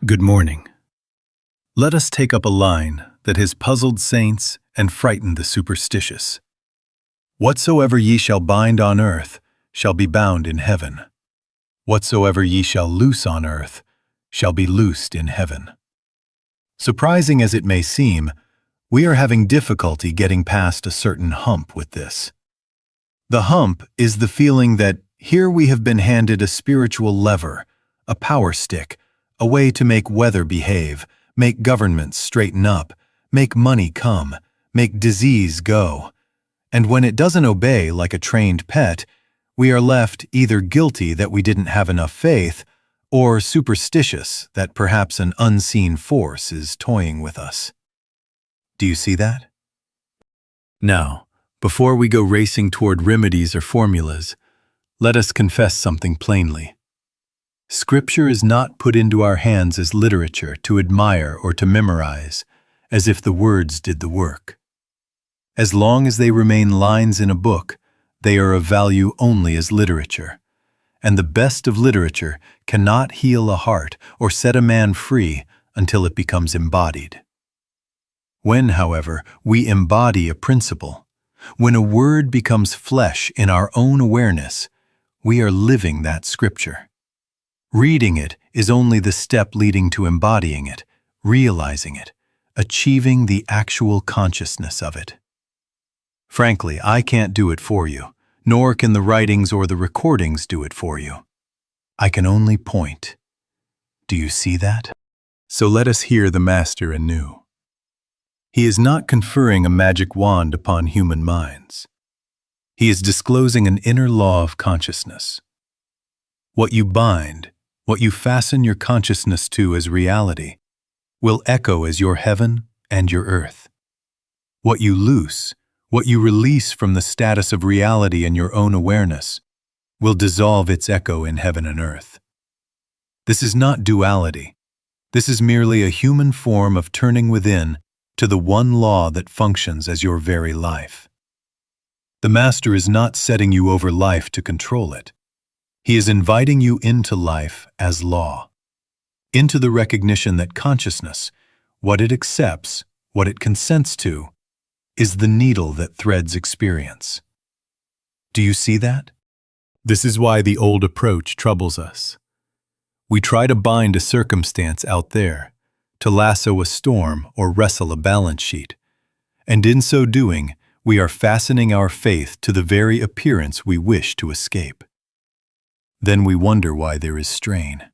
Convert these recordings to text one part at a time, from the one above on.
Good morning. Let us take up a line that has puzzled saints and frightened the superstitious. Whatsoever ye shall bind on earth shall be bound in heaven. Whatsoever ye shall loose on earth shall be loosed in heaven. Surprising as it may seem, we are having difficulty getting past a certain hump with this. The hump is the feeling that here we have been handed a spiritual lever, a power stick, a way to make weather behave, make governments straighten up, make money come, make disease go. And when it doesn't obey like a trained pet, we are left either guilty that we didn't have enough faith, or superstitious that perhaps an unseen force is toying with us. Do you see that? Now, before we go racing toward remedies or formulas, let us confess something plainly. Scripture is not put into our hands as literature to admire or to memorize, as if the words did the work. As long as they remain lines in a book, they are of value only as literature, and the best of literature cannot heal a heart or set a man free until it becomes embodied. When, however, we embody a principle, when a word becomes flesh in our own awareness, we are living that scripture. Reading it is only the step leading to embodying it, realizing it, achieving the actual consciousness of it. Frankly, I can't do it for you, nor can the writings or the recordings do it for you. I can only point. Do you see that? So let us hear the Master anew. He is not conferring a magic wand upon human minds. He is disclosing an inner law of consciousness. What you bind, what you fasten your consciousness to as reality, will echo as your heaven and your earth. What you loose, what you release from the status of reality in your own awareness, will dissolve its echo in heaven and earth. This is not duality. This is merely a human form of turning within to the one law that functions as your very life. The Master is not setting you over life to control it. He is inviting you into life as law, into the recognition that consciousness, what it accepts, what it consents to, is the needle that threads experience. Do you see that? This is why the old approach troubles us. We try to bind a circumstance out there, to lasso a storm or wrestle a balance sheet, and in so doing, we are fastening our faith to the very appearance we wish to escape. Then we wonder why there is strain.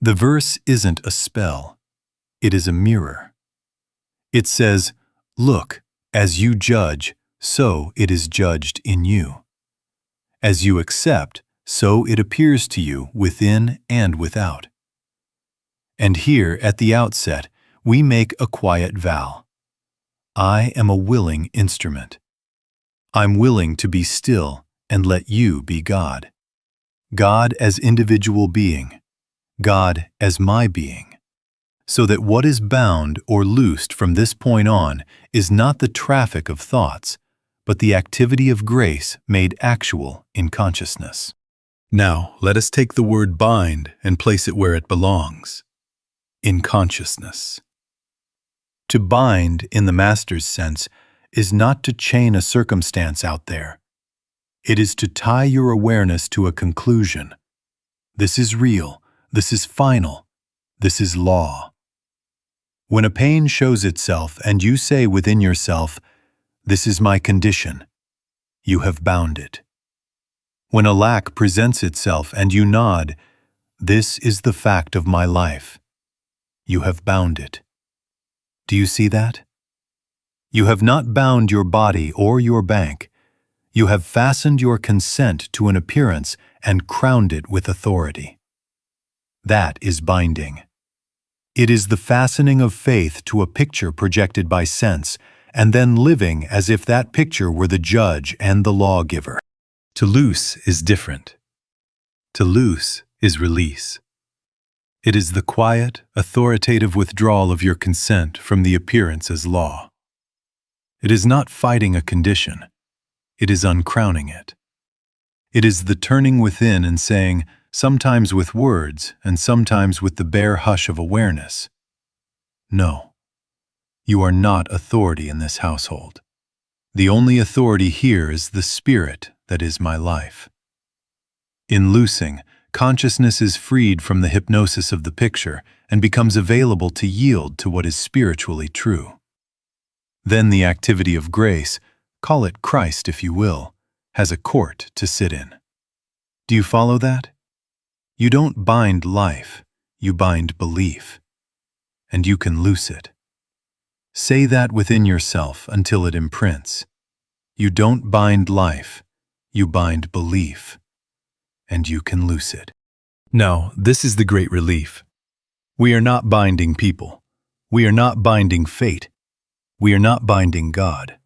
The verse isn't a spell. It is a mirror. It says, "Look, as you judge, so it is judged in you. As you accept, so it appears to you within and without." And here, at the outset, we make a quiet vow. I am a willing instrument. I'm willing to be still and let you be God. God as individual being, God as my being, so that what is bound or loosed from this point on is not the traffic of thoughts, but the activity of grace made actual in consciousness. Now, let us take the word bind and place it where it belongs, in consciousness. To bind, in the Master's sense, is not to chain a circumstance out there. It is to tie your awareness to a conclusion. This is real, this is final, this is law. When a pain shows itself and you say within yourself, "This is my condition," you have bound it. When a lack presents itself and you nod, "This is the fact of my life," you have bound it. Do you see that? You have not bound your body or your bank. You have fastened your consent to an appearance and crowned it with authority. That is binding. It is the fastening of faith to a picture projected by sense, and then living as if that picture were the judge and the lawgiver. To loose is different. To loose is release. It is the quiet, authoritative withdrawal of your consent from the appearance as law. It is not fighting a condition. It is uncrowning it. It is the turning within and saying, sometimes with words and sometimes with the bare hush of awareness. No, you are not authority in this household. The only authority here is the spirit that is my life. In loosing, consciousness is freed from the hypnosis of the picture and becomes available to yield to what is spiritually true. Then the activity of grace, call it Christ if you will, has a court to sit in. Do you follow that? You don't bind life, you bind belief. And you can loose it. Say that within yourself until it imprints. You don't bind life, you bind belief. And you can loose it. Now, this is the great relief. We are not binding people. We are not binding fate. We are not binding God.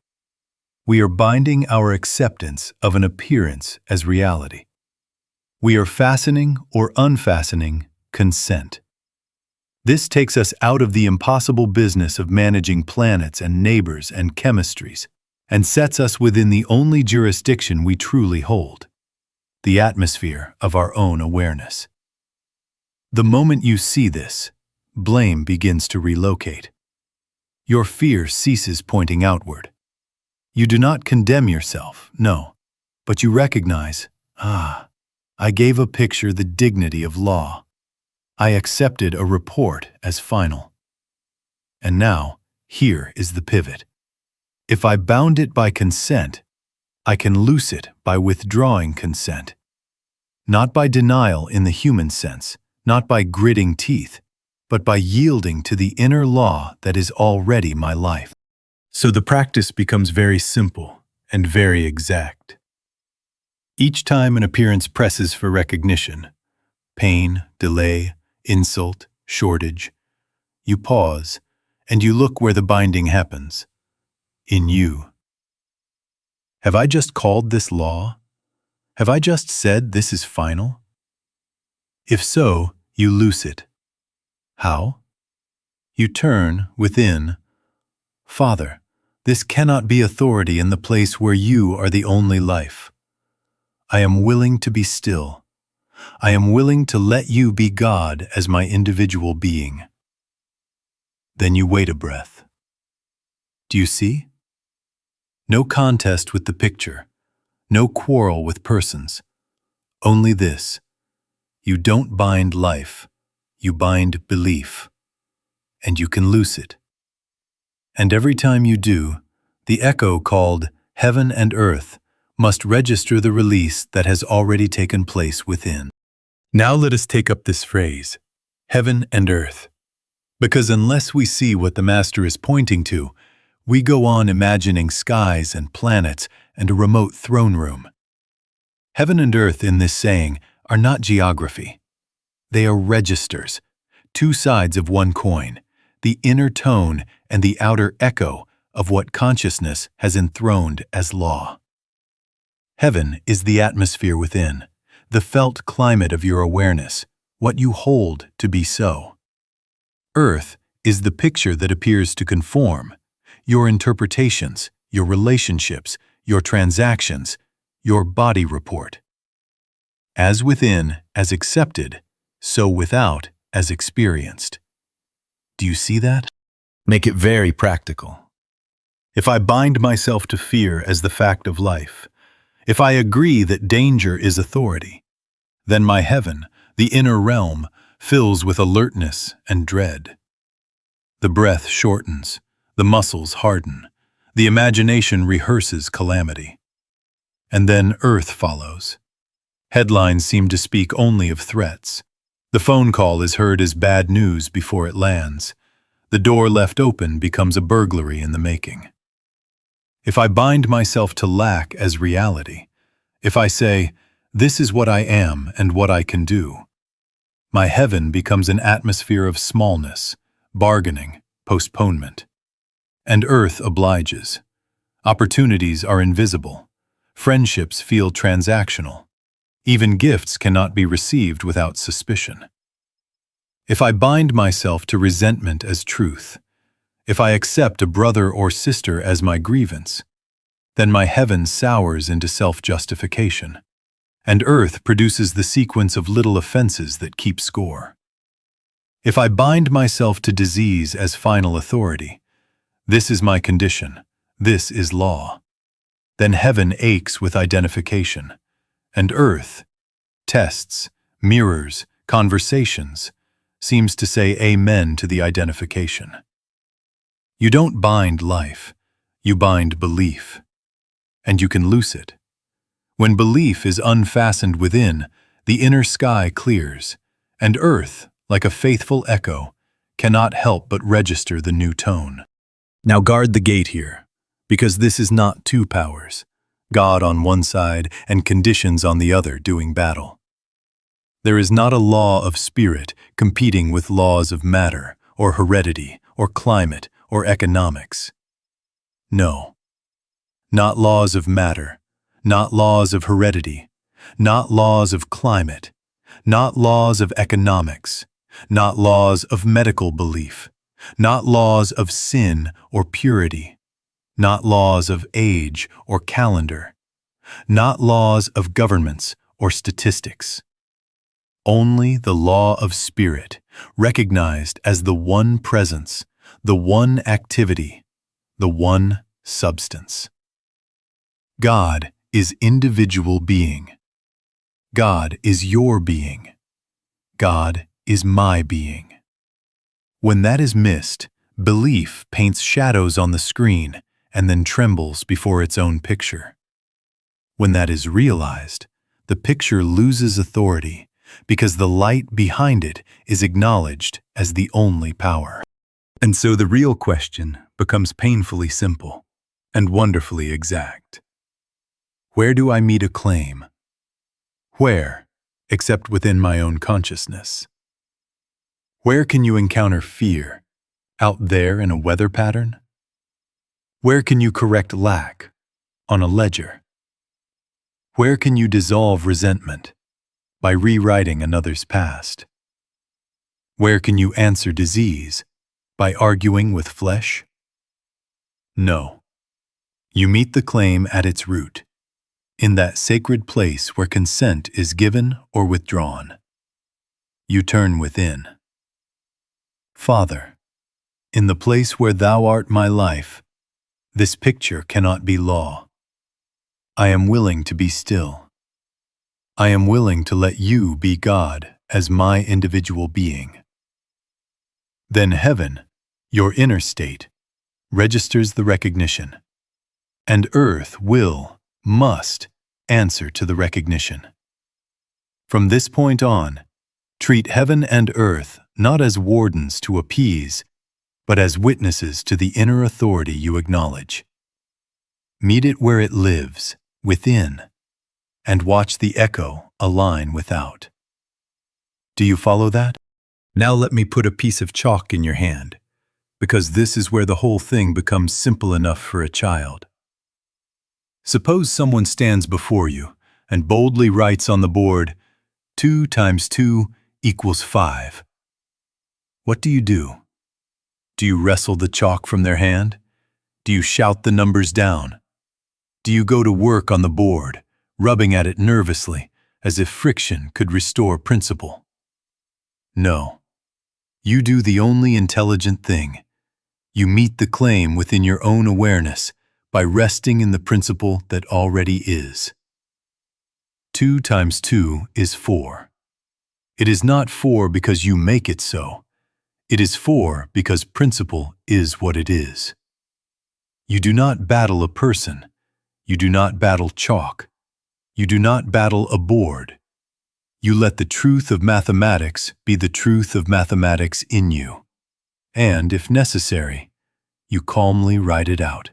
We are binding our acceptance of an appearance as reality. We are fastening or unfastening consent. This takes us out of the impossible business of managing planets and neighbors and chemistries, and sets us within the only jurisdiction we truly hold, the atmosphere of our own awareness. The moment you see this, blame begins to relocate. Your fear ceases pointing outward. You do not condemn yourself, no, but you recognize, I gave a picture the dignity of law. I accepted a report as final. And now, here is the pivot. If I bound it by consent, I can loose it by withdrawing consent. Not by denial in the human sense, not by gritting teeth, but by yielding to the inner law that is already my life. So the practice becomes very simple and very exact. Each time an appearance presses for recognition, pain, delay, insult, shortage, you pause and you look where the binding happens. In you. Have I just called this law? Have I just said this is final? If so, you loose it. How? You turn within. Father, this cannot be authority in the place where you are the only life. I am willing to be still. I am willing to let you be God as my individual being. Then you wait a breath. Do you see? No contest with the picture, no quarrel with persons. Only this: you don't bind life, you bind belief, and you can loose it. And every time you do, the echo called heaven and earth must register the release that has already taken place within. Now let us take up this phrase, heaven and earth, because unless we see what the Master is pointing to, we go on imagining skies and planets and a remote throne room. Heaven and earth in this saying are not geography. They are registers, two sides of one coin, the inner tone and the outer echo of what consciousness has enthroned as law. Heaven is the atmosphere within, the felt climate of your awareness, what you hold to be so. Earth is the picture that appears to conform, your interpretations, your relationships, your transactions, your body report. As within, as accepted, so without, as experienced. Do you see that? Make it very practical. If I bind myself to fear as the fact of life, if I agree that danger is authority, then my heaven, the inner realm, fills with alertness and dread. The breath shortens, the muscles harden, the imagination rehearses calamity. And then earth follows. Headlines seem to speak only of threats. The phone call is heard as bad news before it lands. The door left open becomes a burglary in the making. If I bind myself to lack as reality, if I say, this is what I am and what I can do, my heaven becomes an atmosphere of smallness, bargaining, postponement. And earth obliges. Opportunities are invisible. Friendships feel transactional. Even gifts cannot be received without suspicion. If I bind myself to resentment as truth, if I accept a brother or sister as my grievance, then my heaven sours into self-justification, and earth produces the sequence of little offenses that keep score. If I bind myself to disease as final authority, this is my condition, this is law. Then heaven aches with identification, and earth, tests, mirrors, conversations, seems to say amen to the identification. You don't bind life, you bind belief, and you can loose it. When belief is unfastened within, the inner sky clears, and earth, like a faithful echo, cannot help but register the new tone. Now guard the gate here, because this is not two powers, God on one side and conditions on the other doing battle. There is not a law of spirit competing with laws of matter, or heredity, or climate, or economics. No. Not laws of matter, not laws of heredity, not laws of climate, not laws of economics, not laws of medical belief, not laws of sin or purity, not laws of age or calendar, not laws of governments or statistics. Only the law of spirit, recognized as the one presence, the one activity, the one substance. God is individual being. God is your being. God is my being. When that is missed, belief paints shadows on the screen and then trembles before its own picture. When that is realized, the picture loses authority because the light behind it is acknowledged as the only power. And so the real question becomes painfully simple and wonderfully exact. Where do I meet a claim? Where, except within my own consciousness? Where can you encounter fear? Out there in a weather pattern? Where can you correct lack? On a ledger? Where can you dissolve resentment? By rewriting another's past? Where can you answer disease? By arguing with flesh? No. You meet the claim at its root, in that sacred place where consent is given or withdrawn. You turn within. Father, in the place where Thou art my life, this picture cannot be law. I am willing to be still. I am willing to let You be God as my individual being. Then heaven, Your inner state, registers the recognition, and earth must answer to the recognition. From this point on, treat heaven and earth not as wardens to appease, but as witnesses to the inner authority you acknowledge. Meet it where it lives, within, and watch the echo align without. Do you follow that? Now let me put a piece of chalk in your hand, because this is where the whole thing becomes simple enough for a child. Suppose someone stands before you and boldly writes on the board, 2 times 2 equals 5. What do you do? Do you wrestle the chalk from their hand? Do you shout the numbers down? Do you go to work on the board, rubbing at it nervously, as if friction could restore principle? No. You do the only intelligent thing. You meet the claim within your own awareness by resting in the principle that already is. 2 times 2 is 4. It is not 4 because you make it so. It is 4 because principle is what it is. You do not battle a person. You do not battle chalk. You do not battle a board. You let the truth of mathematics be the truth of mathematics in you. And, if necessary, you calmly write it out.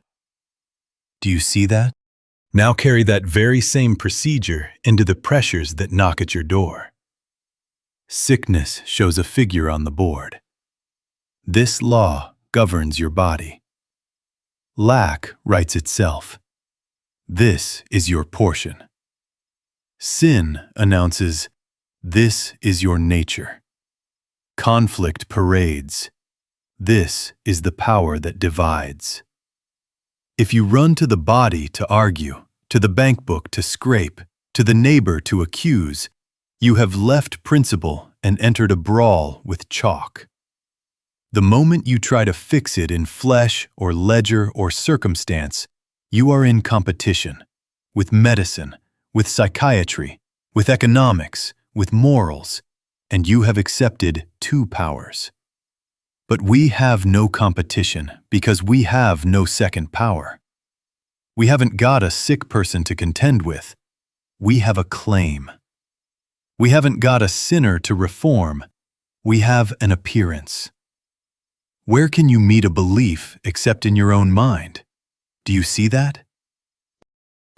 Do you see that? Now carry that very same procedure into the pressures that knock at your door. Sickness shows a figure on the board. This law governs your body. Lack writes itself. This is your portion. Sin announces, this is your nature. Conflict parades. This is the power that divides. If you run to the body to argue, to the bank book to scrape, to the neighbor to accuse, you have left principle and entered a brawl with chalk. The moment you try to fix it in flesh or ledger or circumstance, you are in competition with medicine, with psychiatry, with economics, with morals, and you have accepted two powers. But we have no competition because we have no second power. We haven't got a sick person to contend with. We have a claim. We haven't got a sinner to reform. We have an appearance. Where can you meet a belief except in your own mind? Do you see that?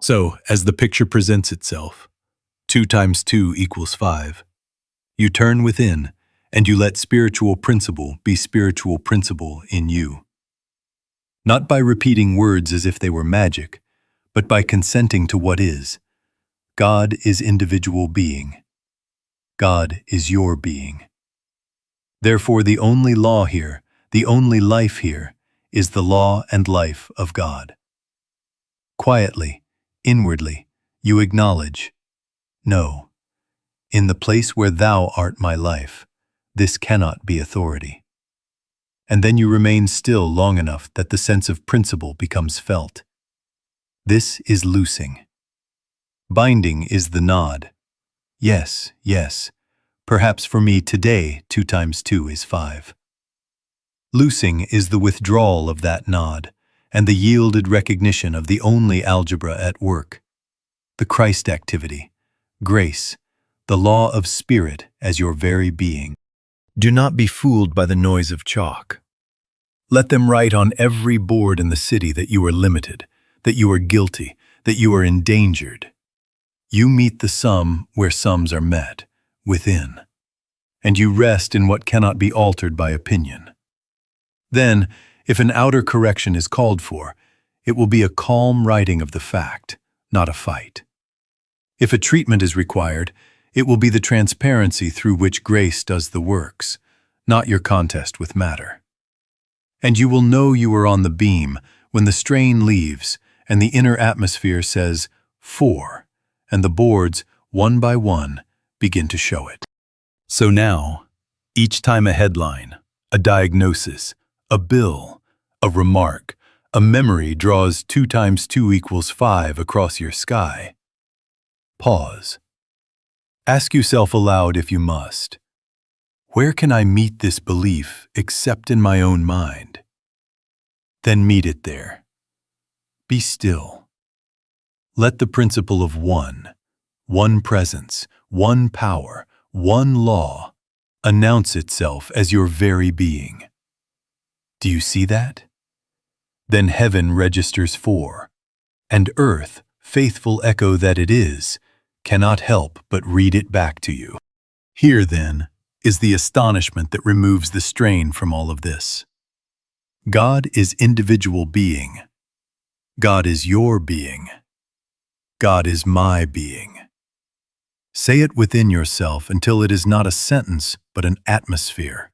So, as the picture presents itself, 2 times 2 equals 5. You turn within, and you let spiritual principle be spiritual principle in you. Not by repeating words as if they were magic, but by consenting to what is. God is individual being. God is your being. Therefore, the only law here, the only life here, is the law and life of God. Quietly, inwardly, you acknowledge, no, in the place where thou art my life, this cannot be authority. And then you remain still long enough that the sense of principle becomes felt. This is loosing. Binding is the nod. Yes, yes, perhaps for me today 2 times 2 is 5. Loosing is the withdrawal of that nod, and the yielded recognition of the only algebra at work, the Christ activity, grace, the law of spirit as your very being. Do not be fooled by the noise of chalk. Let them write on every board in the city that you are limited, that you are guilty, that you are endangered. You meet the sum where sums are met, within, and you rest in what cannot be altered by opinion. Then, if an outer correction is called for, it will be a calm writing of the fact, not a fight. If a treatment is required, it will be the transparency through which grace does the works, not your contest with matter. And you will know you are on the beam when the strain leaves and the inner atmosphere says, 4, and the boards, one by one, begin to show it. So now, each time a headline, a diagnosis, a bill, a remark, a memory draws 2 times 2 equals 5 across your sky. Pause. Ask yourself aloud if you must, where can I meet this belief except in my own mind? Then meet it there. Be still. Let the principle of one presence, one power, one law, announce itself as your very being. Do you see that? Then heaven registers 4, and earth, faithful echo that it is, cannot help but read it back to you. Here, then, is the astonishment that removes the strain from all of this. God is individual being. God is your being. God is my being. Say it within yourself until it is not a sentence but an atmosphere.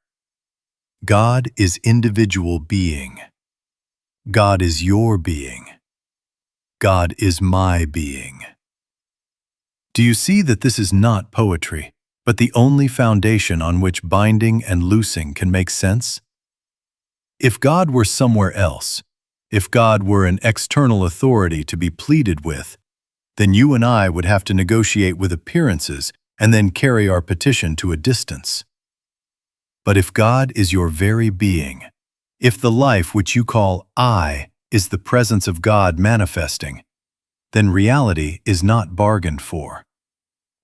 God is individual being. God is your being. God is my being. Do you see that this is not poetry, but the only foundation on which binding and loosing can make sense? If God were somewhere else, if God were an external authority to be pleaded with, then you and I would have to negotiate with appearances and then carry our petition to a distance. But if God is your very being, if the life which you call I is the presence of God manifesting, then reality is not bargained for.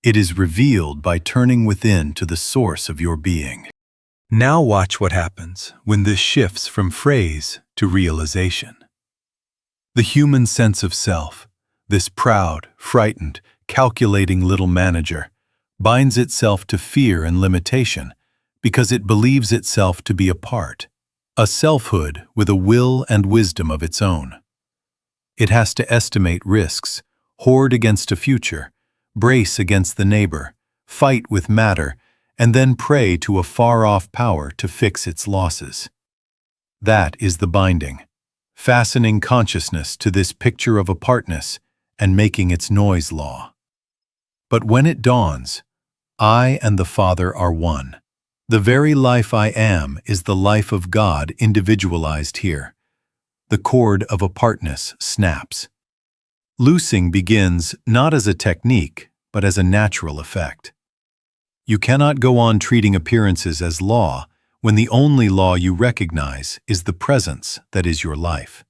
It is revealed by turning within to the source of your being. Now watch what happens when this shifts from phrase to realization. The human sense of self, this proud, frightened, calculating little manager, binds itself to fear and limitation because it believes itself to be a selfhood with a will and wisdom of its own. It has to estimate risks, hoard against a future, brace against the neighbor, fight with matter, and then pray to a far-off power to fix its losses. That is the binding, fastening consciousness to this picture of apartness and making its noise law. But when it dawns, I and the Father are one. The very life I am is the life of God individualized here. The cord of apartness snaps. Loosing begins not as a technique, but as a natural effect. You cannot go on treating appearances as law when the only law you recognize is the presence that is your life.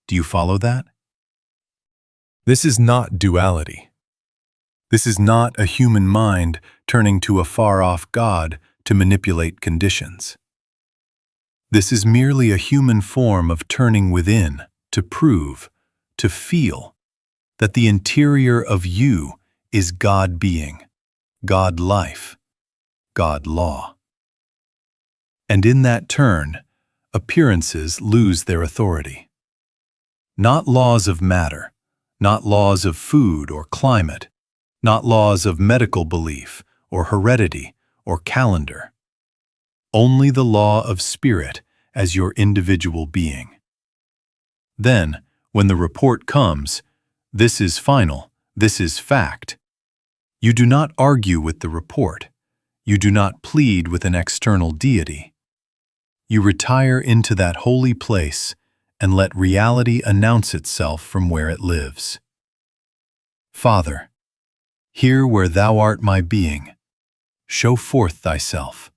Do you follow that? This is not duality. This is not a human mind turning to a far-off God to manipulate conditions. This is merely a human form of turning within to prove, to feel, that the interior of you is God being, God life, God law. And in that turn, appearances lose their authority. Not laws of matter, not laws of food or climate, not laws of medical belief or heredity or calendar. Only the law of spirit as your individual being. Then, when the report comes, this is final, this is fact, you do not argue with the report. You do not plead with an external deity. You retire into that holy place and let reality announce itself from where it lives. Father, here where thou art my being, show forth thyself.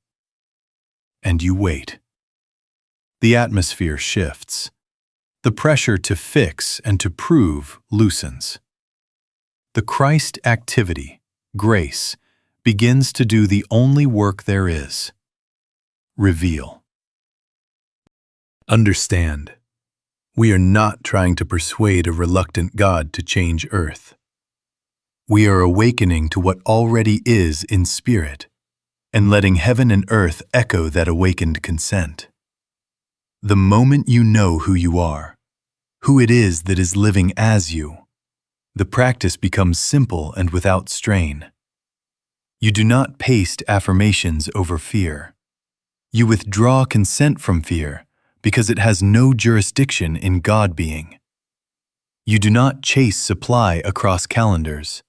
And you wait. The atmosphere shifts. The pressure to fix and to prove loosens. The Christ activity, grace, begins to do the only work there is. Reveal. Understand. We are not trying to persuade a reluctant God to change earth. We are awakening to what already is in spirit, and letting heaven and earth echo that awakened consent. The moment you know who you are, who it is that is living as you, the practice becomes simple and without strain. You do not paste affirmations over fear. You withdraw consent from fear because it has no jurisdiction in God being. You do not chase supply across calendars.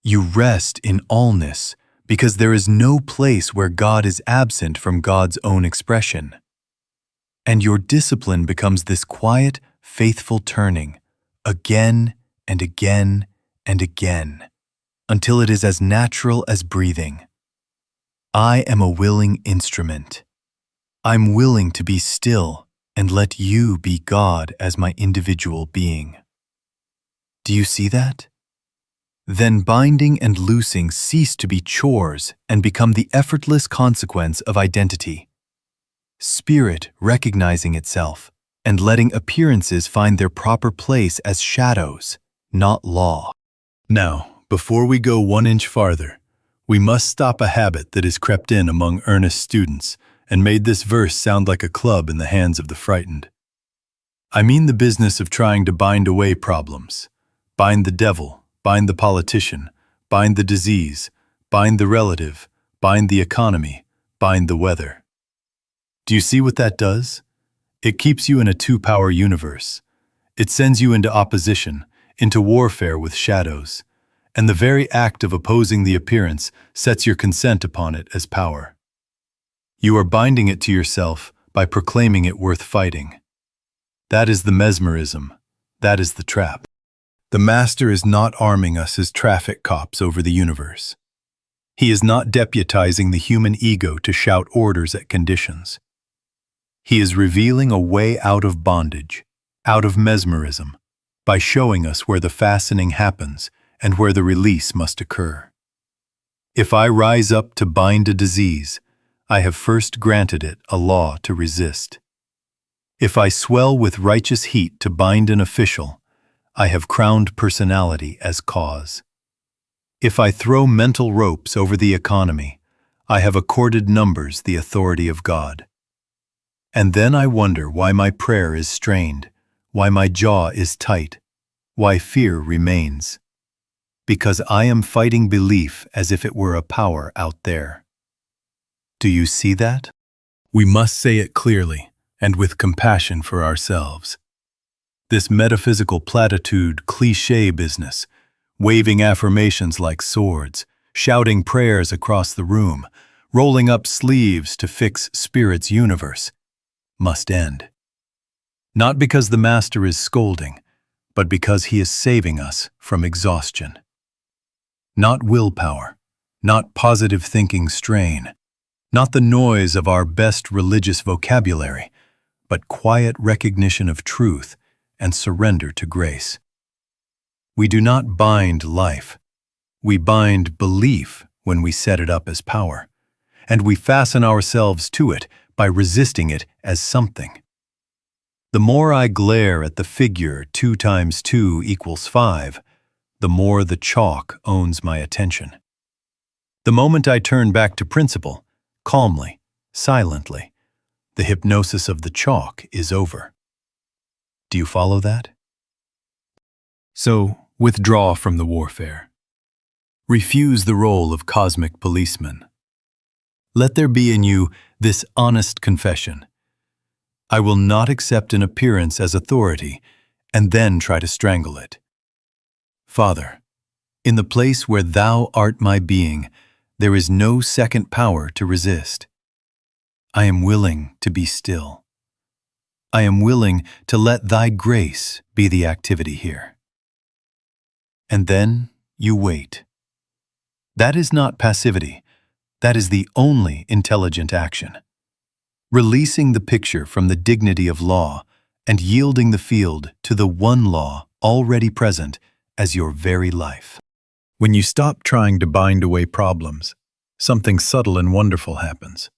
You rest in allness because there is no place where God is absent from God's own expression. And your discipline becomes this quiet, faithful turning, again and again and again, until it is as natural as breathing. I am a willing instrument. I'm willing to be still and let you be God as my individual being. Do you see that? Then binding and loosing cease to be chores and become the effortless consequence of identity. Spirit recognizing itself and letting appearances find their proper place as shadows, not law. Now, before we go 1 inch farther, we must stop a habit that has crept in among earnest students and made this verse sound like a club in the hands of the frightened. I mean the business of trying to bind away problems, bind the devil, bind the politician, bind the disease, bind the relative, bind the economy, bind the weather. Do you see what that does? It keeps you in a two-power universe. It sends you into opposition, into warfare with shadows, and the very act of opposing the appearance sets your consent upon it as power. You are binding it to yourself by proclaiming it worth fighting. That is the mesmerism. That is the trap. The Master is not arming us as traffic cops over the universe. He is not deputizing the human ego to shout orders at conditions. He is revealing a way out of bondage, out of mesmerism, by showing us where the fastening happens and where the release must occur. If I rise up to bind a disease, I have first granted it a law to resist. If I swell with righteous heat to bind an official, I have crowned personality as cause. If I throw mental ropes over the economy, I have accorded numbers the authority of God. And then I wonder why my prayer is strained, why my jaw is tight, why fear remains. Because I am fighting belief as if it were a power out there. Do you see that? We must say it clearly and with compassion for ourselves. This metaphysical platitude cliché business, waving affirmations like swords, shouting prayers across the room, rolling up sleeves to fix spirit's universe, must end. Not because the master is scolding, but because he is saving us from exhaustion. Not willpower, not positive thinking strain, not the noise of our best religious vocabulary, but quiet recognition of truth and surrender to grace. We do not bind life. We bind belief when we set it up as power, and we fasten ourselves to it by resisting it as something. The more I glare at the figure 2 times 2 equals 5, the more the chalk owns my attention. The moment I turn back to principle, calmly, silently, the hypnosis of the chalk is over. Do you follow that? So, withdraw from the warfare. Refuse the role of cosmic policeman. Let there be in you this honest confession. I will not accept an appearance as authority and then try to strangle it. Father, in the place where Thou art my being, there is no second power to resist. I am willing to be still. I am willing to let Thy grace be the activity here. And then you wait. That is not passivity. That is the only intelligent action. Releasing the picture from the dignity of law and yielding the field to the one law already present as your very life. When you stop trying to bind away problems, something subtle and wonderful happens.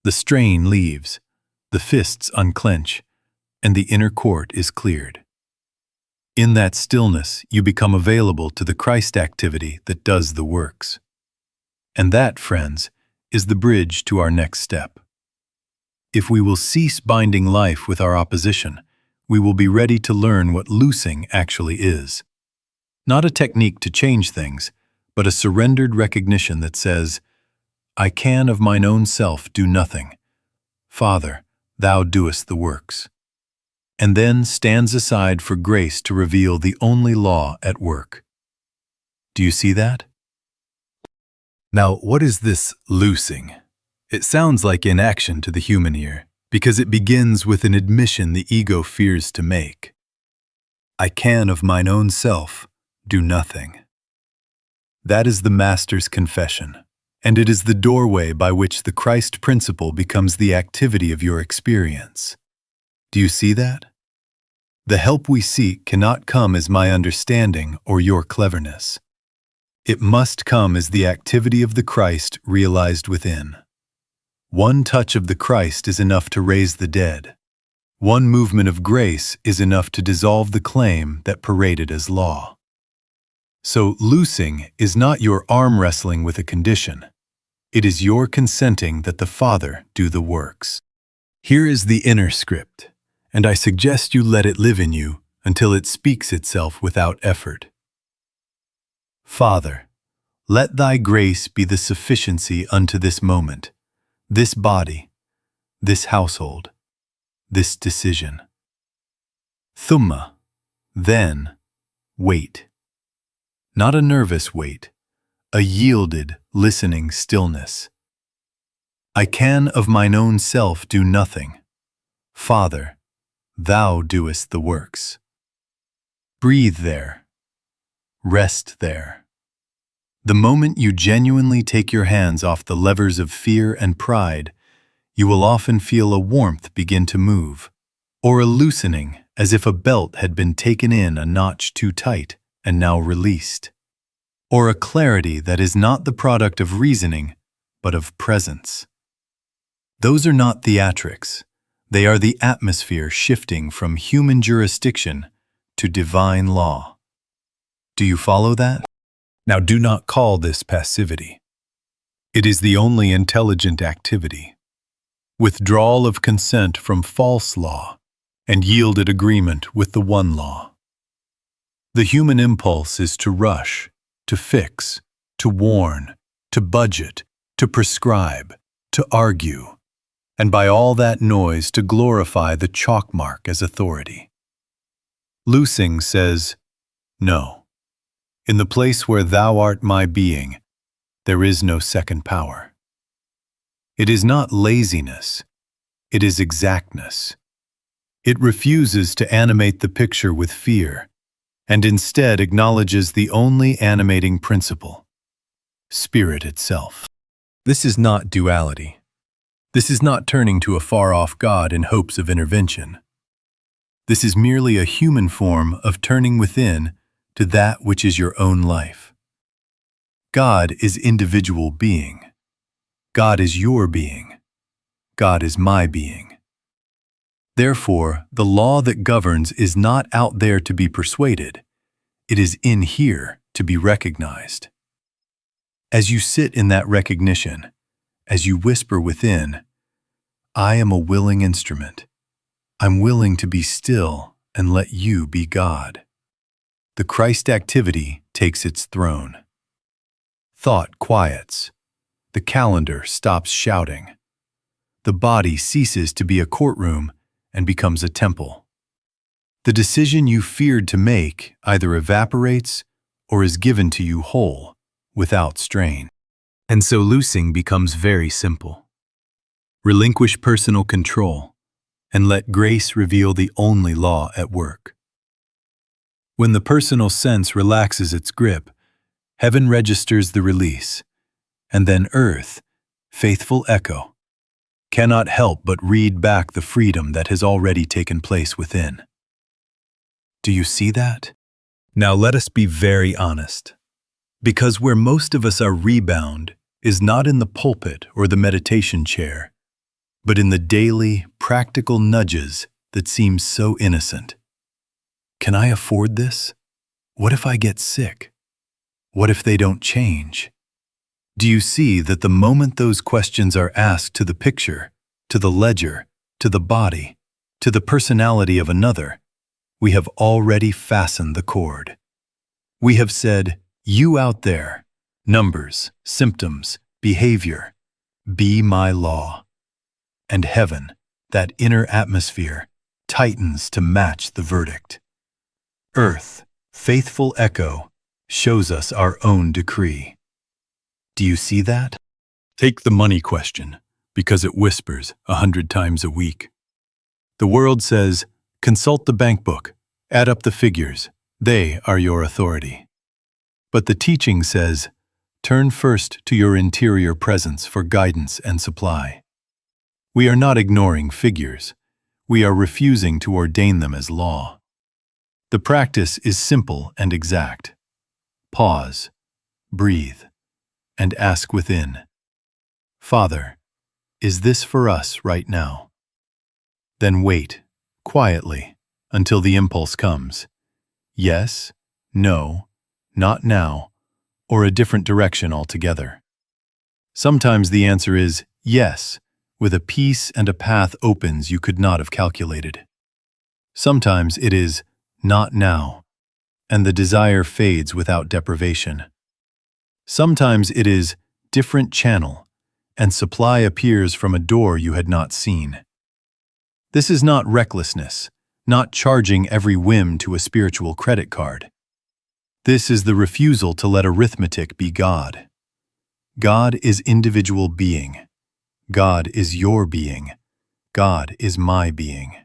The strain leaves, the fists unclench, and the inner court is cleared. In that stillness, you become available to the Christ activity that does the works. And that, friends, is the bridge to our next step. If we will cease binding life with our opposition, we will be ready to learn what loosing actually is. Not a technique to change things, but a surrendered recognition that says, I can of mine own self do nothing. Father, Thou doest the works. And then stands aside for grace to reveal the only law at work. Do you see that? Now, what is this loosing? It sounds like inaction to the human ear, because it begins with an admission the ego fears to make. I can of mine own self do nothing. That is the Master's confession, and it is the doorway by which the Christ principle becomes the activity of your experience. Do you see that? The help we seek cannot come as my understanding or your cleverness. It must come as the activity of the Christ realized within. One touch of the Christ is enough to raise the dead. One movement of grace is enough to dissolve the claim that paraded as law. So loosing is not your arm wrestling with a condition. It is your consenting that the Father do the works. Here is the inner script, and I suggest you let it live in you until it speaks itself without effort. Father, let Thy grace be the sufficiency unto this moment, this body, this household, this decision. Thumma, then, wait. Not a nervous wait, a yielded, listening stillness. I can of mine own self do nothing. Father, Thou doest the works. Breathe there. Rest there. The moment you genuinely take your hands off the levers of fear and pride, you will often feel a warmth begin to move, or a loosening as if a belt had been taken in a notch too tight and now released, or a clarity that is not the product of reasoning, but of presence. Those are not theatrics. They are the atmosphere shifting from human jurisdiction to divine law. Do you follow that? Now do not call this passivity. It is the only intelligent activity. Withdrawal of consent from false law and yielded agreement with the one law. The human impulse is to rush, to fix, to warn, to budget, to prescribe, to argue, and by all that noise to glorify the chalk mark as authority. Loosing says, no. In the place where thou art my being, there is no second power. It is not laziness, it is exactness. It refuses to animate the picture with fear, and instead acknowledges the only animating principle, spirit itself. This is not duality. This is not turning to a far-off God in hopes of intervention. This is merely a human form of turning within to that which is your own life. God is individual being. God is your being. God is my being. Therefore, the law that governs is not out there to be persuaded. It is in here to be recognized. As you sit in that recognition, as you whisper within, I am a willing instrument. I'm willing to be still and let you be God. The Christ activity takes its throne. Thought quiets. The calendar stops shouting. The body ceases to be a courtroom and becomes a temple. The decision you feared to make either evaporates or is given to you whole, without strain. And so loosing becomes very simple. Relinquish personal control and let grace reveal the only law at work. When the personal sense relaxes its grip, heaven registers the release, and then earth, faithful echo, cannot help but read back the freedom that has already taken place within. Do you see that? Now let us be very honest, because where most of us are rebound is not in the pulpit or the meditation chair, but in the daily, practical nudges that seem so innocent. Can I afford this? What if I get sick? What if they don't change? Do you see that the moment those questions are asked to the picture, to the ledger, to the body, to the personality of another, we have already fastened the cord. We have said, you out there, numbers, symptoms, behavior, be my law. And heaven, that inner atmosphere, tightens to match the verdict. Earth, faithful echo, shows us our own decree. Do you see that? Take the money question, because it whispers 100 times a week. The world says, consult the bank book, add up the figures, they are your authority. But the teaching says, turn first to your interior presence for guidance and supply. We are not ignoring figures. We are refusing to ordain them as law. The practice is simple and exact. Pause, breathe, and ask within, Father, is this for us right now? Then wait, quietly, until the impulse comes. Yes, no, not now, or a different direction altogether. Sometimes the answer is yes, with a peace and a path opens you could not have calculated. Sometimes it is not now, and the desire fades without deprivation. Sometimes it is different channel, and supply appears from a door you had not seen. This is not recklessness, not charging every whim to a spiritual credit card. This is the refusal to let arithmetic be God. God is individual being. God is your being. God is my being.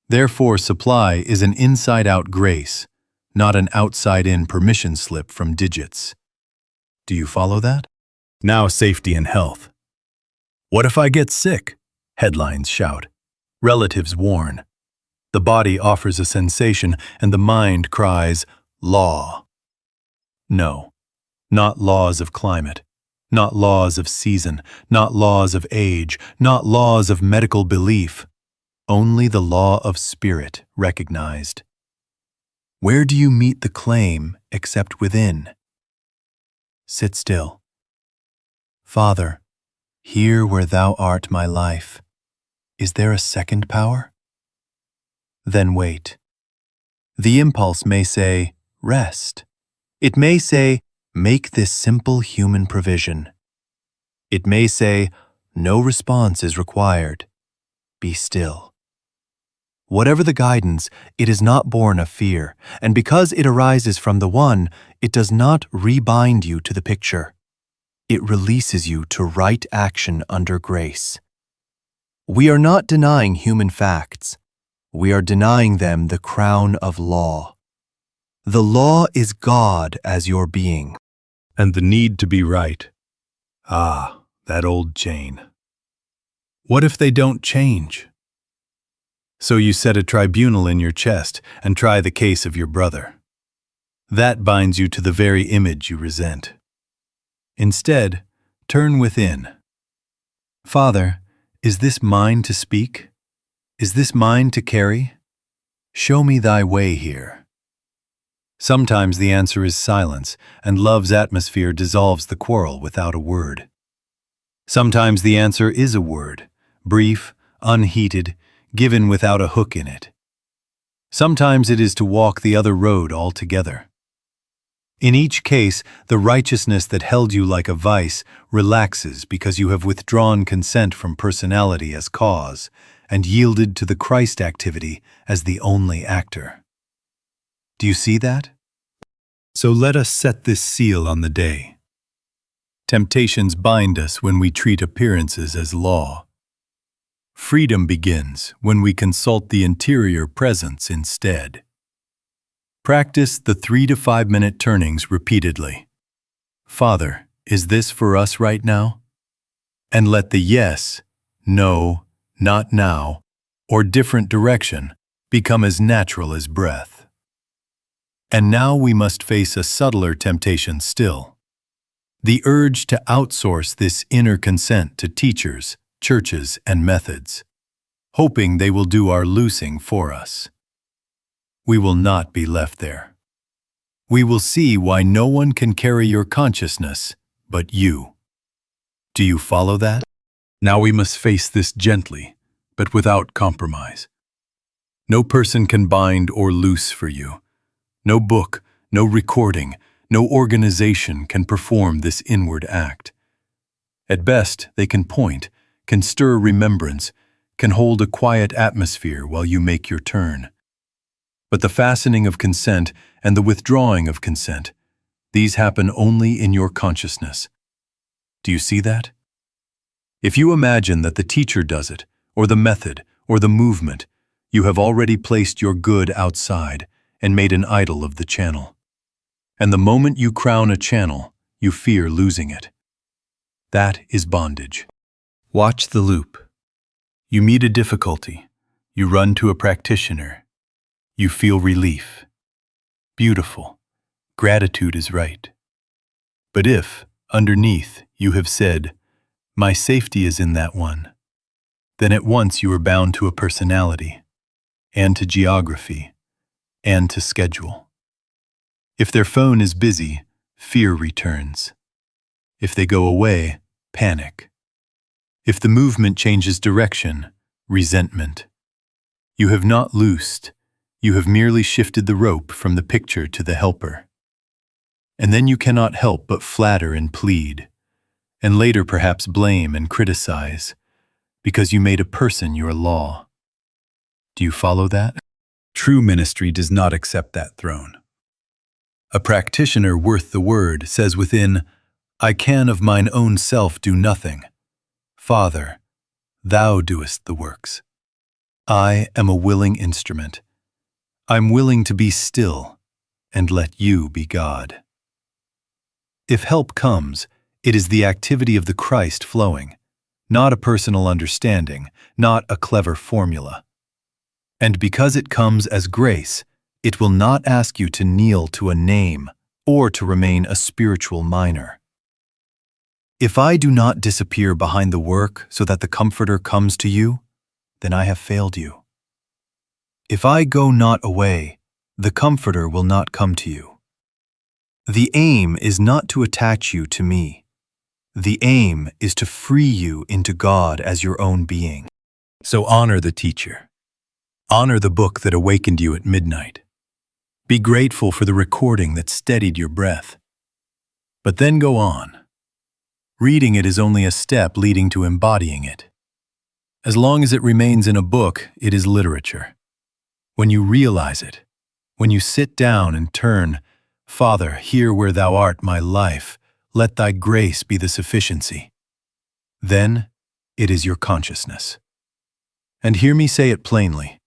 Therefore, supply is an inside-out grace, not an outside-in permission slip from digits. Do you follow that? Now safety and health. What if I get sick? Headlines shout. Relatives warn. The body offers a sensation, and the mind cries, law. No, not laws of climate. Not laws of season, not laws of age, not laws of medical belief, only the law of spirit recognized. Where do you meet the claim except within? Sit still. Father, here where thou art my life, is there a second power? Then wait. The impulse may say, rest. It may say, make this simple human provision. It may say, no response is required. Be still. Whatever the guidance, it is not born of fear, and because it arises from the One, it does not rebind you to the picture. It releases you to right action under grace. We are not denying human facts. We are denying them the crown of law. The law is God as your being. And the need to be right. Ah, that old chain. What if they don't change? So you set a tribunal in your chest and try the case of your brother. That binds you to the very image you resent. Instead, turn within. Father, is this mine to speak? Is this mine to carry? Show me thy way here. Sometimes the answer is silence, and love's atmosphere dissolves the quarrel without a word. Sometimes the answer is a word, brief, unheated, given without a hook in it. Sometimes it is to walk the other road altogether. In each case, the righteousness that held you like a vice relaxes because you have withdrawn consent from personality as cause and yielded to the Christ activity as the only actor. Do you see that? So let us set this seal on the day. Temptations bind us when we treat appearances as law. Freedom begins when we consult the interior presence instead. Practice the 3 to 5 minute turnings repeatedly. Father, is this for us right now? And let the yes, no, not now, or different direction become as natural as breath. And now we must face a subtler temptation still. The urge to outsource this inner consent to teachers, churches, and methods, hoping they will do our loosing for us. We will not be left there. We will see why no one can carry your consciousness but you. Do you follow that? Now we must face this gently, but without compromise. No person can bind or loose for you. No book, no recording, no organization can perform this inward act. At best, they can point, can stir remembrance, can hold a quiet atmosphere while you make your turn. But the fastening of consent and the withdrawing of consent, these happen only in your consciousness. Do you see that? If you imagine that the teacher does it, or the method, or the movement, you have already placed your good outside and made an idol of the channel. And the moment you crown a channel, you fear losing it. That is bondage. Watch the loop. You meet a difficulty. You run to a practitioner. You feel relief. Beautiful. Gratitude is right. But if, underneath, you have said, "My safety is in that one," then at once you are bound to a personality, and to geography, and to schedule. If their phone is busy, fear returns. If they go away, panic. If the movement changes direction, resentment. You have not loosed. You have merely shifted the rope from the picture to the helper. And then you cannot help but flatter and plead, and later perhaps blame and criticize, because you made a person your law. Do you follow that? True ministry does not accept that throne. A practitioner worth the word says within, "I can of mine own self do nothing. Father, thou doest the works. I am a willing instrument. I'm willing to be still and let you be God." If help comes, it is the activity of the Christ flowing, not a personal understanding, not a clever formula. And because it comes as grace, it will not ask you to kneel to a name or to remain a spiritual minor. If I do not disappear behind the work so that the Comforter comes to you, then I have failed you. If I go not away, the Comforter will not come to you. The aim is not to attach you to me. The aim is to free you into God as your own being. So honor the teacher. Honor the book that awakened you at midnight. Be grateful for the recording that steadied your breath. But then go on. Reading it is only a step leading to embodying it. As long as it remains in a book, it is literature. when you realize it, when you sit down and turn, Father, here where thou art my life, let thy grace be the sufficiency. Then it is your consciousness. And hear me say it plainly.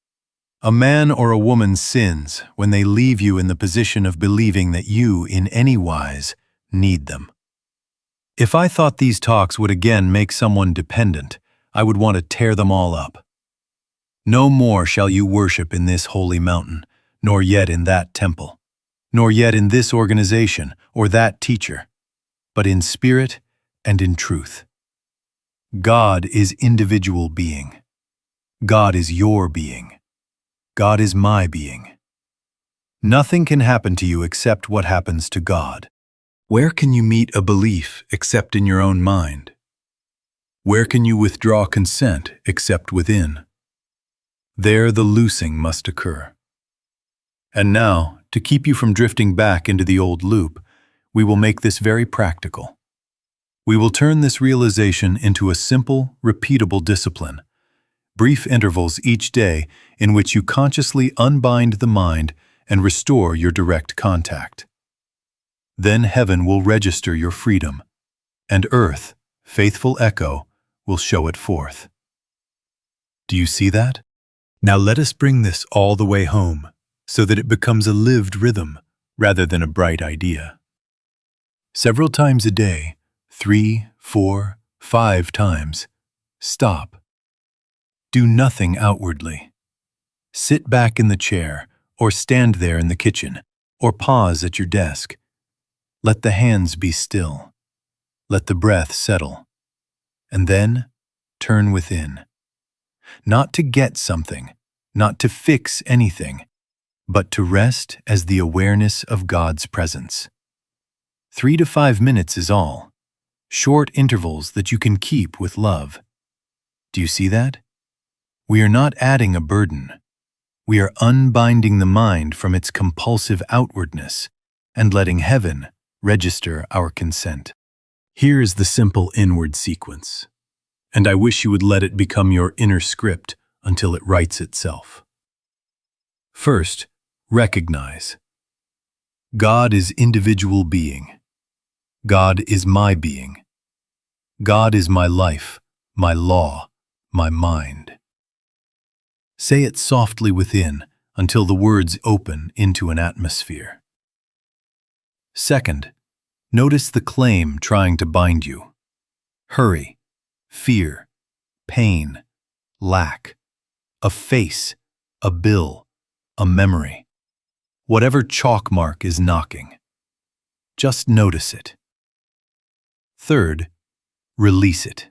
A man or a woman sins when they leave you in the position of believing that you, in any wise, need them. If I thought these talks would again make someone dependent, I would want to tear them all up. No more shall you worship in this holy mountain, nor yet in that temple, nor yet in this organization or that teacher, but in spirit and in truth. God is individual being. God is your being. God is my being. Nothing can happen to you except what happens to God. Where can you meet a belief except in your own mind? Where can you withdraw consent except within? There the loosing must occur. And now, to keep you from drifting back into the old loop, we will make this very practical. We will turn this realization into a simple, repeatable discipline. Brief intervals each day in which you consciously unbind the mind and restore your direct contact. Then heaven will register your freedom, and earth, faithful echo, will show it forth. Do you see that? Now let us bring this all the way home, so that it becomes a lived rhythm rather than a bright idea. Several times a day, 3, 4, 5 times, stop. Do nothing outwardly. Sit back in the chair, or stand there in the kitchen, or pause at your desk. Let the hands be still. Let the breath settle. And then, turn within. Not to get something, not to fix anything, but to rest as the awareness of God's presence. 3 to 5 minutes is all. Short intervals that you can keep with love. Do you see that? We are not adding a burden. We are unbinding the mind from its compulsive outwardness and letting heaven register our consent. Here is the simple inward sequence, and I wish you would let it become your inner script until it writes itself. First, recognize. God is individual being. God is my being. God is my life, my law, my mind. Say it softly within until the words open into an atmosphere. Second, notice the claim trying to bind you. Hurry, fear, pain, lack, a face, a bill, a memory. Whatever chalk mark is knocking. Just notice it. Third, release it.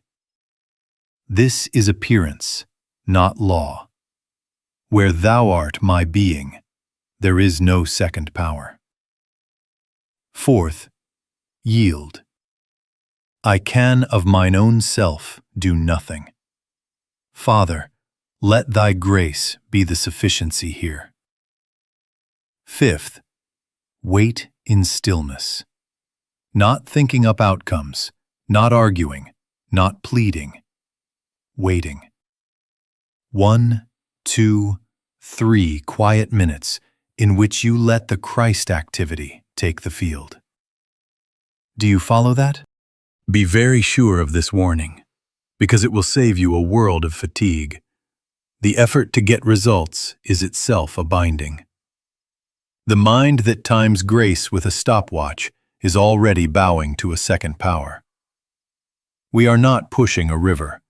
This is appearance, not law. Where thou art my being, there is no second power. Fourth, yield. I can of mine own self do nothing. Father, let thy grace be the sufficiency here. Fifth, wait in stillness. Not thinking up outcomes, not arguing, not pleading. Waiting. 1, 2, 3 quiet minutes in which you let the Christ activity take the field. Do you follow that? Be very sure of this warning, because it will save you a world of fatigue. The effort to get results is itself a binding. The mind that times grace with a stopwatch is already bowing to a second power. We are not pushing a river.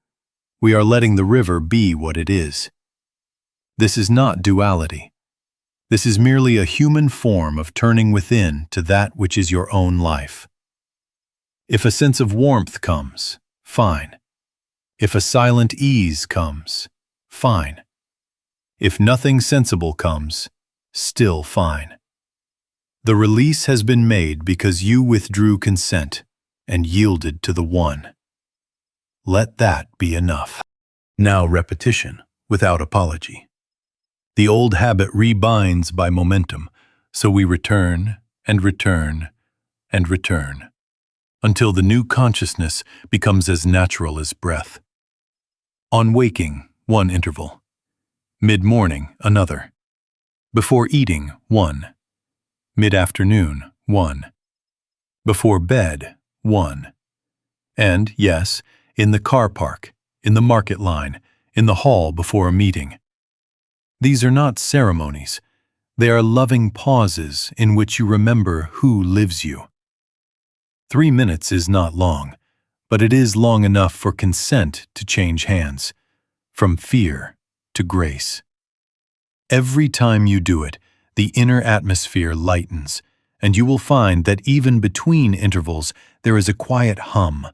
We are letting the river be what it is. This is not duality. This is merely a human form of turning within to that which is your own life. If a sense of warmth comes, fine. If a silent ease comes, fine. If nothing sensible comes, still fine. The release has been made because you withdrew consent and yielded to the One. Let that be enough. Now repetition, without apology. The old habit rebinds by momentum, so we return and return and return, until the new consciousness becomes as natural as breath. On waking, one interval. Mid-morning, another. Before eating, 1. Mid-afternoon, 1. Before bed, 1. And, yes, in the car park, in the market line, in the hall before a meeting. These are not ceremonies. They are loving pauses in which you remember who lives you. 3 minutes is not long, but it is long enough for consent to change hands, from fear to grace. Every time you do it, the inner atmosphere lightens, and you will find that even between intervals there is a quiet hum,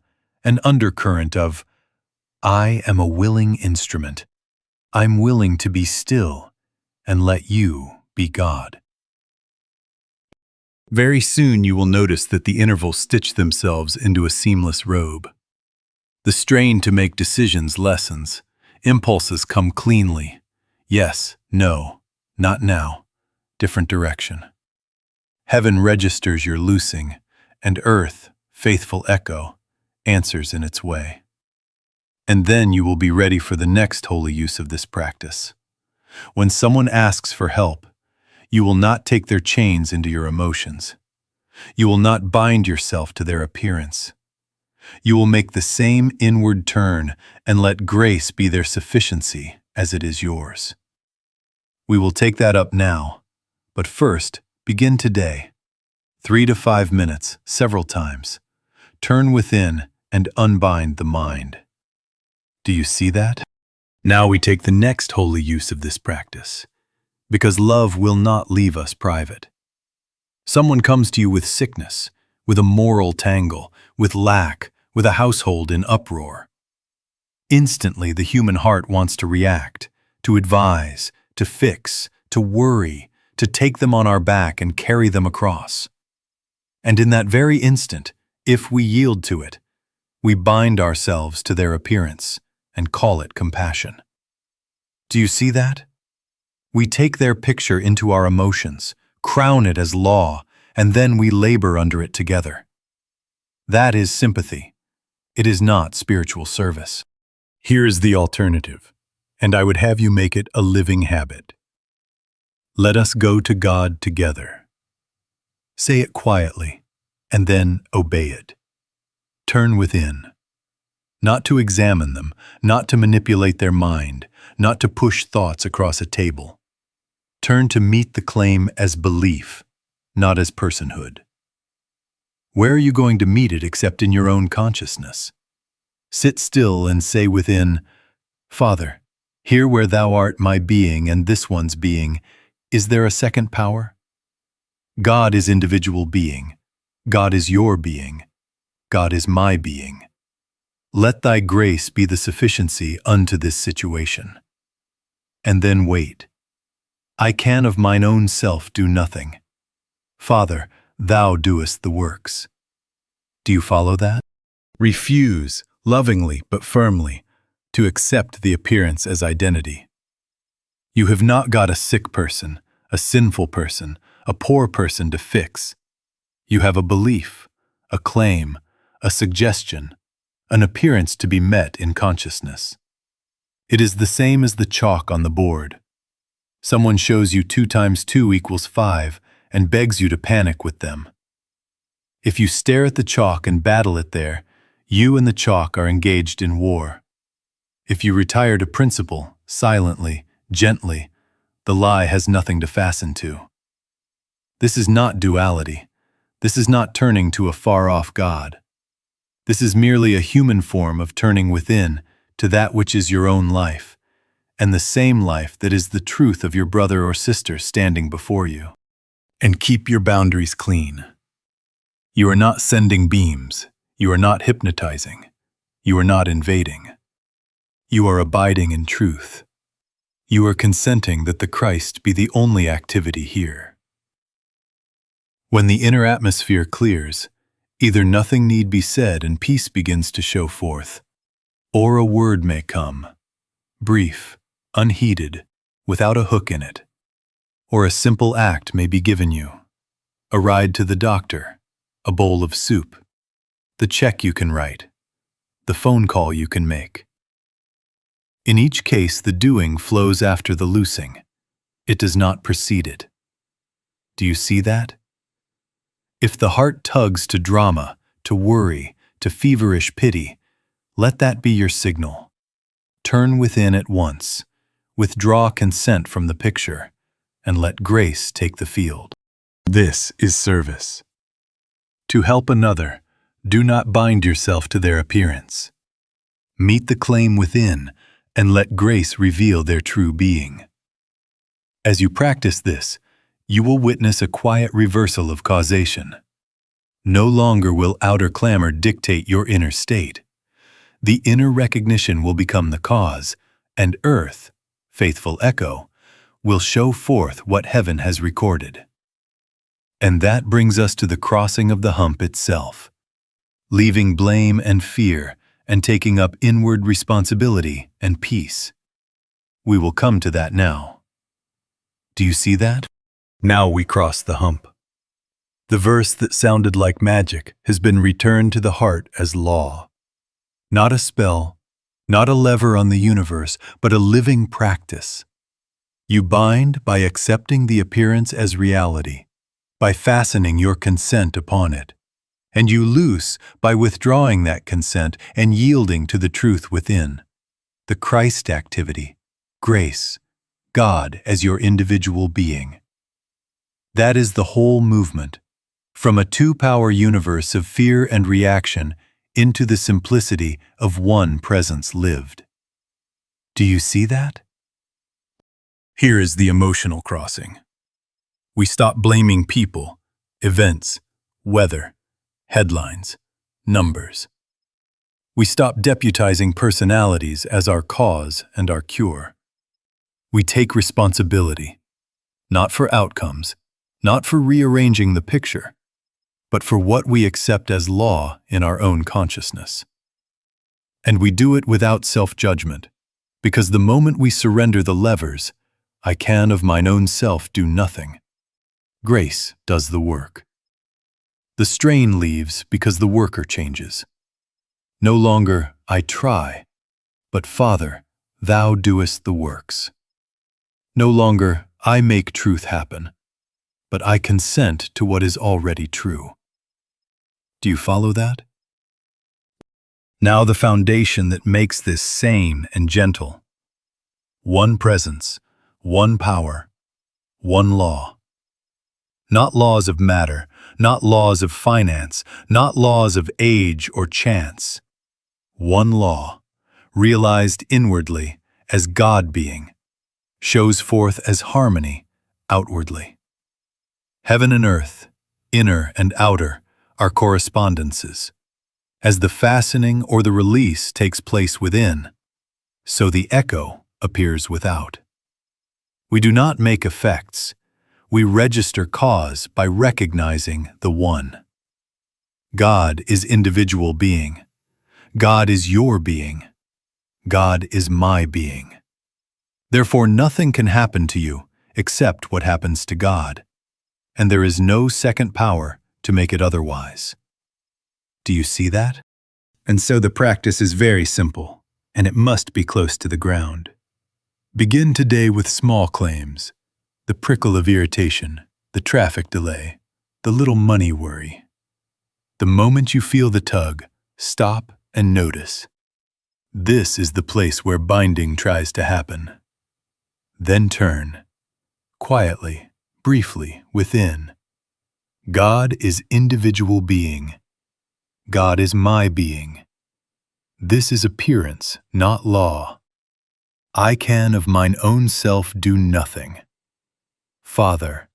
an undercurrent of, I am a willing instrument. I'm willing to be still and let you be God. Very soon you will notice that the intervals stitch themselves into a seamless robe. The strain to make decisions lessens. Impulses come cleanly. Yes, no, not now. Different direction. Heaven registers your loosing, and earth, faithful echo, answers in its way. And then you will be ready for the next holy use of this practice. When someone asks for help, you will not take their chains into your emotions. You will not bind yourself to their appearance. You will make the same inward turn and let grace be their sufficiency as it is yours. We will take that up now, but first, begin today. 3 to 5 minutes, several times. Turn within and unbind the mind. Do you see that? Now we take the next holy use of this practice, because love will not leave us private. Someone comes to you with sickness, with a moral tangle, with lack, with a household in uproar. Instantly the human heart wants to react, to advise, to fix, to worry, to take them on our back and carry them across. And in that very instant, if we yield to it, we bind ourselves to their appearance and call it compassion. Do you see that? We take their picture into our emotions, crown it as law, and then we labor under it together. That is sympathy. It is not spiritual service. Here is the alternative, and I would have you make it a living habit. Let us go to God together. Say it quietly, and then obey it. Turn within. Not to examine them, not to manipulate their mind, not to push thoughts across a table. Turn to meet the claim as belief, not as personhood. Where are you going to meet it except in your own consciousness? Sit still and say within, Father, here where thou art my being and this one's being, is there a second power? God is individual being. God is your being. God is my being. Let thy grace be the sufficiency unto this situation. And then wait. I can of mine own self do nothing. Father, thou doest the works. Do you follow that? Refuse, lovingly but firmly, to accept the appearance as identity. You have not got a sick person, a sinful person, a poor person to fix. You have a belief, a claim, a suggestion, an appearance to be met in consciousness. It is the same as the chalk on the board. Someone shows you 2 times 2 equals 5 and begs you to panic with them. If you stare at the chalk and battle it there, you and the chalk are engaged in war. If you retire to principle, silently, gently, the lie has nothing to fasten to. This is not duality. This is not turning to a far-off God. This is merely a human form of turning within to that which is your own life, and the same life that is the truth of your brother or sister standing before you. And keep your boundaries clean. You are not sending beams. You are not hypnotizing. You are not invading. You are abiding in truth. You are consenting that the Christ be the only activity here. When the inner atmosphere clears, either nothing need be said and peace begins to show forth, or a word may come, brief, unheeded, without a hook in it, or a simple act may be given you, a ride to the doctor, a bowl of soup, the check you can write, the phone call you can make. In each case, the doing flows after the loosing, It does not precede it. Do you see that? If the heart tugs to drama, to worry, to feverish pity, let that be your signal. Turn within at once, withdraw consent from the picture, and let grace take the field. This is service. To help another, do not bind yourself to their appearance. Meet the claim within, and let grace reveal their true being. As you practice this, you will witness a quiet reversal of causation. No longer will outer clamor dictate your inner state. The inner recognition will become the cause, and earth, faithful echo, will show forth what heaven has recorded. And that brings us to the crossing of the hump itself, leaving blame and fear and taking up inward responsibility and peace. We will come to that now. Do you see that? Now we cross the hump. The verse that sounded like magic has been returned to the heart as law. Not a spell, not a lever on the universe, but a living practice. You bind by accepting the appearance as reality, by fastening your consent upon it, and you loose by withdrawing that consent and yielding to the truth within. The Christ activity, grace, God as your individual being. That is the whole movement, from a two-power universe of fear and reaction into the simplicity of one presence lived. Do you see that? Here is the emotional crossing. We stop blaming people, events, weather, headlines, numbers. We stop deputizing personalities as our cause and our cure. We take responsibility, not for outcomes, not for rearranging the picture, but for what we accept as law in our own consciousness. And we do it without self-judgment, because the moment we surrender the levers, I can of mine own self do nothing. Grace does the work. The strain leaves because the worker changes. No longer I try, but Father, Thou doest the works. No longer I make truth happen, but I consent to what is already true. Do you follow that? Now the foundation that makes this sane and gentle. One presence, one power, one law. Not laws of matter, not laws of finance, not laws of age or chance. One law, realized inwardly as God being, shows forth as harmony outwardly. Heaven and earth, inner and outer, are correspondences. As the fastening or the release takes place within, so the echo appears without. We do not make effects. We register cause by recognizing the one. God is individual being. God is your being. God is my being. Therefore, nothing can happen to you except what happens to God, and there is no second power to make it otherwise. Do you see that? And so the practice is very simple, and it must be close to the ground. Begin today with small claims, the prickle of irritation, the traffic delay, the little money worry. The moment you feel the tug, stop and notice. This is the place where binding tries to happen. Then turn, quietly, briefly, within. God is individual being. God is my being. This is appearance, not law. I can of mine own self do nothing. Father,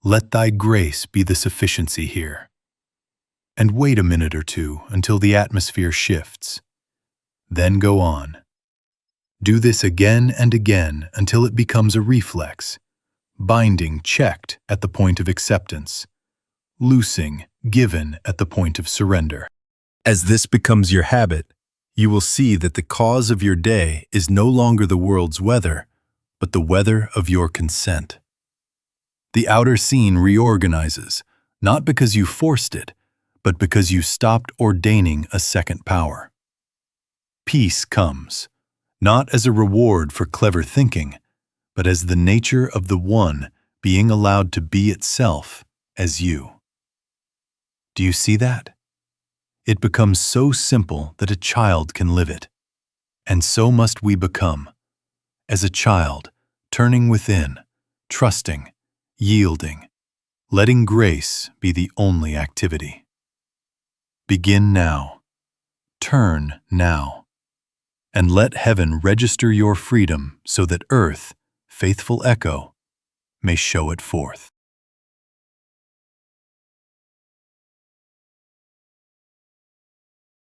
let thy grace be the sufficiency here. And wait a minute or two until the atmosphere shifts. Then go on. Do this again and again until it becomes a reflex, binding checked at the point of acceptance, loosing given at the point of surrender. As this becomes your habit, you will see that the cause of your day is no longer the world's weather, but the weather of your consent. The outer scene reorganizes, not because you forced it, but because you stopped ordaining a second power. Peace comes, not as a reward for clever thinking, but as the nature of the one being allowed to be itself as you. Do you see that? It becomes so simple that a child can live it. And so must we become, as a child, turning within, trusting, yielding, letting grace be the only activity. Begin now, turn now, and let heaven register your freedom so that earth, faithful echo, may show it forth.